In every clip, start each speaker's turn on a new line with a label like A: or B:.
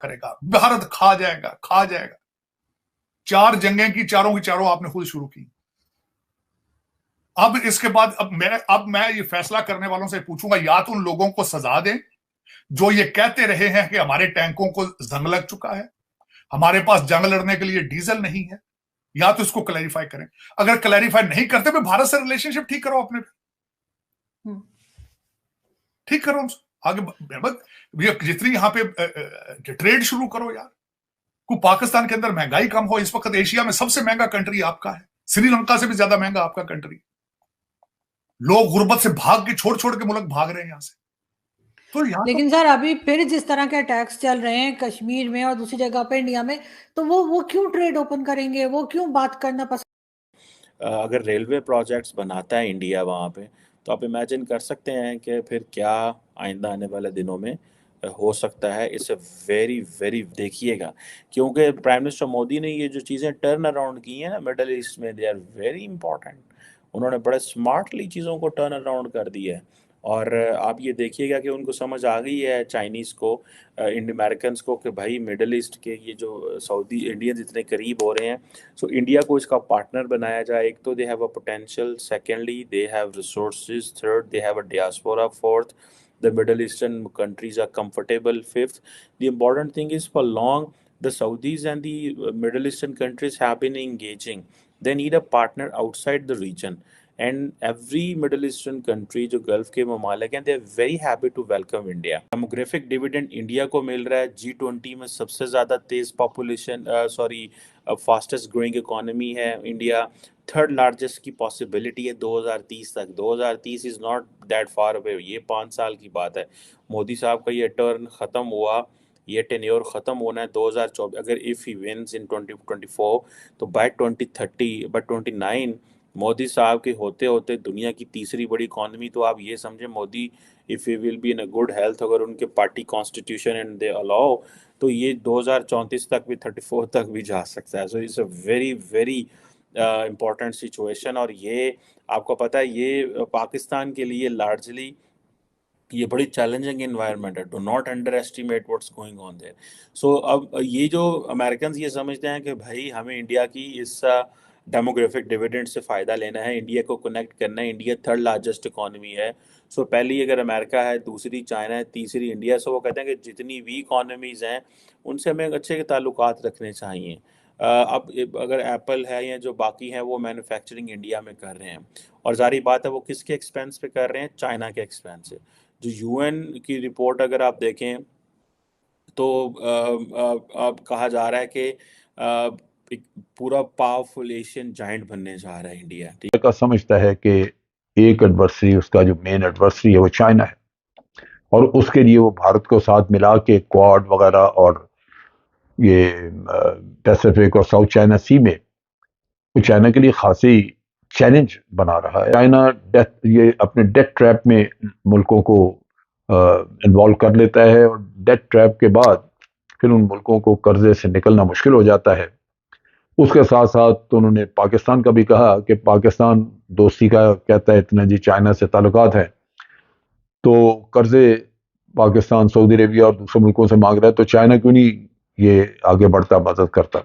A: करेगा, भारत खा जाएगा, खा जाएगा। 4 जंगें की चारों आपने खुद शुरू की। अब इसके बाद अब मैं ये फैसला करने वालों से पूछूंगा, या तो उन लोगों को सजा दें जो ये कहते रहे हैं कि हमारे टैंकों को जंग लग चुका है, हमारे पास जंग लड़ने के लिए डीजल नहीं है, या तो इसको क्लैरिफाई करें। अगर क्लैरिफाई नहीं करते तो भारत से रिलेशनशिप ठीक करो, अपने ठीक करो आगे। जितनी यहां पे ट्रेड शुरू करो यार। को पाकिस्तान के अंदर महंगाई कम हो। इस वक्त एशिया में सबसे महंगा कंट्री आपका है, श्रीलंका से भी ज्यादा महंगा आपका कंट्री। लोग गुर्बत से भाग के छोड़ छोड़ के मुल्क भाग रहे हैं यहां से। तो
B: लेकिन सर अभी फिर जिस तरह के अटैक्स चल रहे हैं कश्मीर में और दूसरी जगह पे इंडिया में, तो वो क्यों ट्रेड ओपन करेंगे, वो क्यों बात करना पसंद।
C: अगर रेलवे प्रोजेक्ट्स बनाता है इंडिया वहाँ पे, तो आप इमेजिन कर सकते हैं कि फिर क्या आइंदा आने वाले दिनों में हो सकता है। इसे वेरी वेरी देखिएगा, क्योंकि प्राइम मिनिस्टर मोदी ने ये जो चीज़ें टर्न अराउंड की हैं ना मिडल ईस्ट में, दे आर वेरी इंपॉर्टेंट। उन्होंने बड़े स्मार्टली चीज़ों को टर्न अराउंड कर दिया है। और आप ये देखिएगा कि उनको समझ आ गई है चाइनीज़ को, इंडियन अमेरिकन्स को, कि भाई मिडल ईस्ट के ये जो सऊदी इंडियंस इतने करीब हो रहे हैं, सो इंडिया को इसका पार्टनर बनाया जाए। एक तो they have a potential, secondly they have resources, third they have a diaspora, fourth the Middle Eastern countries are comfortable, fifth the important thing is for long the Saudis and the Middle Eastern countries have been engaging. They need a partner outside the region, and every Middle Eastern country जो gulf के ममालिक हैं, they are very happy to welcome India. Demographic dividend India को मिल रहा है। G20 में सबसे ज़्यादा तेज़ पॉपुलेशन, फास्टेस्ट ग्रोइंग इकोनॉमी है इंडिया। थर्ड लार्जेस्ट की पॉसिबिलिटी है 2030 तक। 2030 is not that far away, ये 5 साल की बात है। मोदी साहब का ये टर्न ख़त्म हुआ, ये टेन्योर ख़त्म होना है 2024। अगर इफ़ ही विंस इन 2024, तो बाय 2030 बाय 29 मोदी साहब के होते होते दुनिया की तीसरी बड़ी इकॉनमी। तो आप ये समझें, Modi if he will be in a good health, अगर उनके party constitution and they allow, तो ये 2034 तक भी, 34 तक भी जा सकता है। So it's a very very important situation. और ये आपको पता है, ये पाकिस्तान के लिए लार्जली ये बड़ी चैलेंजिंग इन्वायरमेंट है। Do not underestimate what's going on there. So अब ये जो अमेरिकन ये समझते हैं कि भाई हमें इंडिया की इस डेमोग्राफिक डिविडेंड से फ़ायदा लेना है, इंडिया को कनेक्ट करना है। इंडिया थर्ड लार्जेस्ट इकोनॉमी है। सो पहली अगर अमेरिका है, दूसरी चाइना है, तीसरी इंडिया। सो वो कहते हैं कि जितनी भी इकोनॉमीज़ हैं उनसे हमें अच्छे ताल्लुकात रखने चाहिए। अब अगर एप्पल है या जो बाकी हैं वो मैन्युफैक्चरिंग इंडिया में कर रहे हैं, और जारी बात है वो किसके एक्सपेंस पे कर रहे हैं? चाइना के एक्सपेंस से। जो यूएन की रिपोर्ट अगर आप देखें, तो अब कहा जा रहा है कि एक पूरा पावरफुल एशियन जाइंट बनने जा रहा है इंडिया। ठीक
D: का समझता है कि एक एडवर्सरी, उसका जो मेन एडवर्सरी है वो चाइना है, और उसके लिए वो भारत को साथ मिला के क्वाड वगैरह और ये पैसिफिक और साउथ चाइना सी में वो चाइना के लिए खासी चैलेंज बना रहा है। चाइना ये अपने डेट ट्रैप में मुल्कों को इन्वॉल्व कर लेता है, और डेट ट्रैप के बाद फिर उन मुल्कों को कर्जे से निकलना मुश्किल हो जाता है। उसके साथ साथ तो उन्होंने पाकिस्तान का भी कहा कि पाकिस्तान दोस्ती का कहता है इतना जी चाइना से ताल्लुकात है, तो कर्जे पाकिस्तान सऊदी अरेबिया और दूसरे मुल्कों से मांग रहा है, तो चाइना क्यों नहीं ये आगे बढ़ता, मदद करता।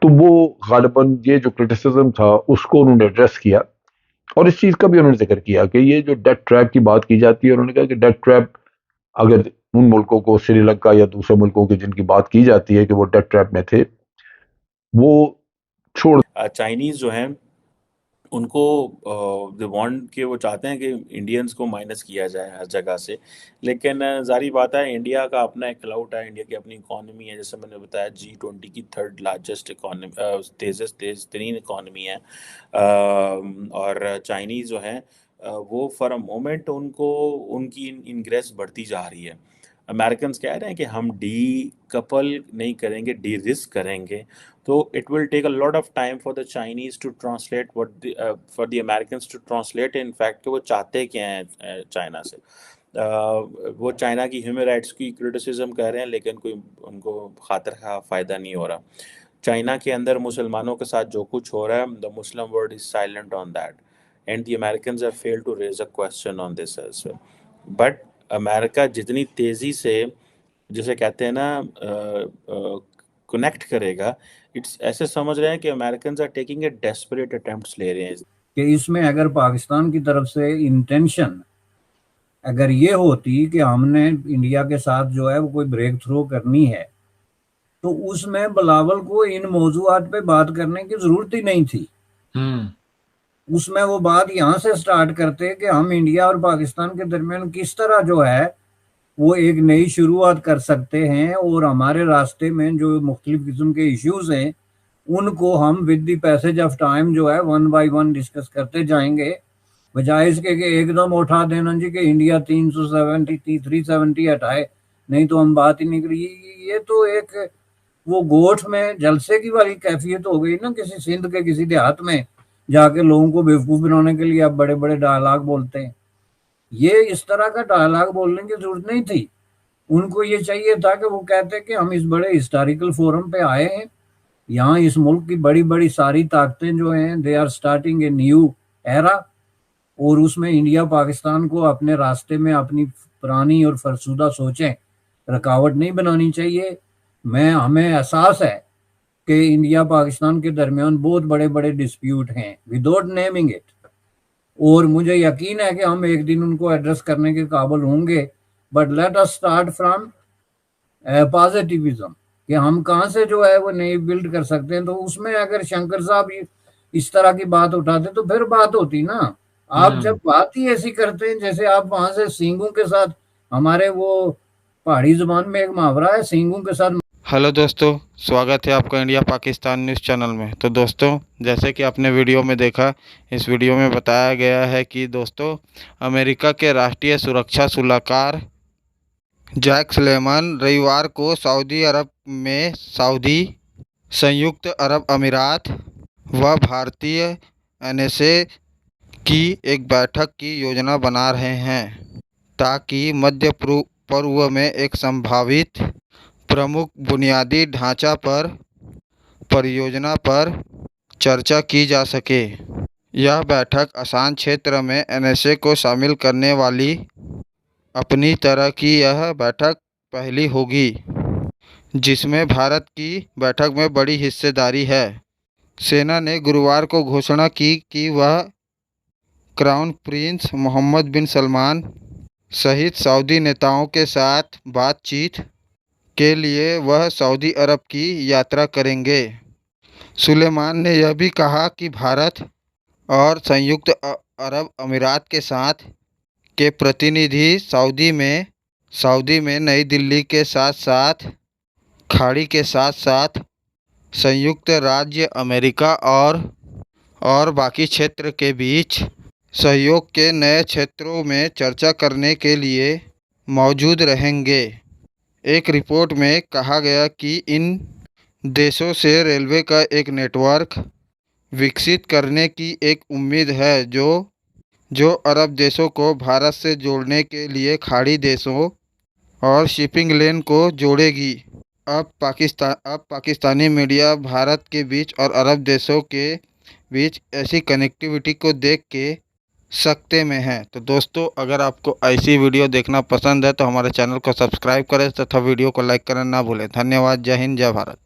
D: तो वो गालिबन ये जो क्रिटिसिज्म था उसको उन्होंने एड्रेस किया, और इस चीज का भी उन्होंने जिक्र किया कि ये जो डेट ट्रैप की बात की जाती है, उन्होंने कहा कि डेट ट्रैप अगर उन मुल्कों को, श्रीलंका या दूसरे मुल्कों की जिनकी बात की जाती है कि वो डेट ट्रैप में थे, वो छोड़।
C: चाइनीज जो हैं उनको दे वांट कि वो चाहते हैं कि इंडियंस को माइनस किया जाए हर जगह से। लेकिन जारी बात है, इंडिया का अपना एक क्लाउट है, इंडिया की अपनी इकोनॉमी है। जैसे मैंने बताया, G20 की थर्ड लार्जेस्ट इकोनॉमी, तेज तरीन इकोनॉमी है। और चाइनीज़ जो हैं वो फॉर अ मोमेंट उनको उनकी इनग्रेस बढ़ती जा रही है। अमेरिकन कह रहे हैं कि हम डी कपल नहीं करेंगे, डी रिस्क करेंगे। तो it will take a lot of time for the Chinese to translate what for the Americans to translate in fact कि वो चाहते क्या हैं चाइना से। वो चाइना की ह्यूमन राइट्स की क्रिटिसिज्म कर रहे हैं, लेकिन कोई उनको खातिर खा फ़ायदा नहीं हो रहा। चाइना के अंदर मुसलमानों के साथ जो कुछ हो रहा है, the Muslim world is silent on that, and the Americans have failed to raise a question on this as well. But America जितनी तेज़ी से जिसे कहते हैं ना कनेक्ट करेगा। इट्स ऐसे समझ रहे हैं कि American are taking a desperate attempts ले रहे हैं
E: कि इसमें अगर पाकिस्तान की तरफ से इंटेंशन अगर ये होती कि हमने इंडिया के साथ जो है वो कोई ब्रेक थ्रू करनी है, तो उसमें बिलावल को इन मौजूआत पे बात करने की जरूरत ही नहीं थी। उसमें वो बात यहाँ से स्टार्ट करते कि हम इंडिया और पाकिस्तान के दरमियान किस तरह जो है वो एक नई शुरुआत कर सकते हैं, और हमारे रास्ते में जो मुख्तलिफ किस्म के इश्यूज हैं उनको हम with the passage of time जो है 1 बाय 1 डिस्कस करते जाएंगे, बजाय इसके कि एकदम उठा देना जी कि इंडिया 370 हटाए, नहीं तो हम बात ही नहीं करी। ये तो एक वो गोठ में जलसे की वाली कैफियत हो गई ना, किसी सिंध के किसी देहात में जाके लोगों को बेवकूफ बनाने के लिए आप बड़े बड़े डायलॉग बोलते हैं। ये इस तरह का डायलॉग बोलने की जरूरत नहीं थी। उनको ये चाहिए था कि वो कहते कि हम इस बड़े हिस्टोरिकल फोरम पे आए हैं, यहाँ इस मुल्क की बड़ी बड़ी सारी ताकतें जो हैं they are starting a new era, और उसमें इंडिया पाकिस्तान को अपने रास्ते में अपनी पुरानी और फरसुदा सोचें रुकावट नहीं बनानी चाहिए। हमें एहसास है कि इंडिया पाकिस्तान के दरमियान बहुत बड़े बड़े डिस्प्यूट हैं विदाउट नेमिंग इट, और मुझे यकीन है कि हम एक दिन उनको एड्रेस करने के काबिल होंगे। But let us start from positivism कि हम कहाँ से जो है वो नई बिल्ड कर सकते हैं। तो उसमें अगर शंकर साहब इस तरह की बात उठाते तो फिर बात होती ना। आप जब बात ही ऐसी करते हैं जैसे आप वहां से सींगों के साथ, हमारे वो पहाड़ी जुबान में एक मुहावरा है, सींगों के साथ।
F: हेलो दोस्तों, स्वागत है आपका इंडिया पाकिस्तान न्यूज़ चैनल में। तो दोस्तों, जैसे कि आपने वीडियो में देखा, इस वीडियो में बताया गया है कि दोस्तों अमेरिका के राष्ट्रीय सुरक्षा सलाहकार जैक सुलेमान रविवार को सऊदी अरब में संयुक्त अरब अमीरात व भारतीय एनएसए की एक बैठक की योजना बना रहे हैं ताकि मध्य पूर्व में एक संभावित प्रमुख बुनियादी ढांचा परियोजना पर चर्चा की जा सके। यह बैठक आसान क्षेत्र में एनएसए को शामिल करने वाली अपनी तरह की यह बैठक पहली होगी जिसमें भारत की बैठक में बड़ी हिस्सेदारी है। सेना ने गुरुवार को घोषणा की कि वह क्राउन प्रिंस मोहम्मद बिन सलमान सहित सऊदी नेताओं के साथ बातचीत के लिए वह सऊदी अरब की यात्रा करेंगे। सुलेमान ने यह भी कहा कि भारत और संयुक्त अरब अमीरात के साथ के प्रतिनिधि सऊदी में नई दिल्ली के साथ साथ खाड़ी के साथ साथ संयुक्त राज्य अमेरिका और बाकी क्षेत्र के बीच सहयोग के नए क्षेत्रों में चर्चा करने के लिए मौजूद रहेंगे। एक रिपोर्ट में कहा गया कि इन देशों से रेलवे का एक नेटवर्क विकसित करने की एक उम्मीद है जो अरब देशों को भारत से जोड़ने के लिए खाड़ी देशों और शिपिंग लेन को जोड़ेगी। अब पाकिस्तानी मीडिया भारत के बीच और अरब देशों के बीच ऐसी कनेक्टिविटी को देख के सकते में है। तो दोस्तों, अगर आपको ऐसी वीडियो देखना पसंद है तो हमारे चैनल को सब्सक्राइब करें तथा वीडियो को लाइक करना ना भूलें। धन्यवाद। जय हिंद, जय भारत।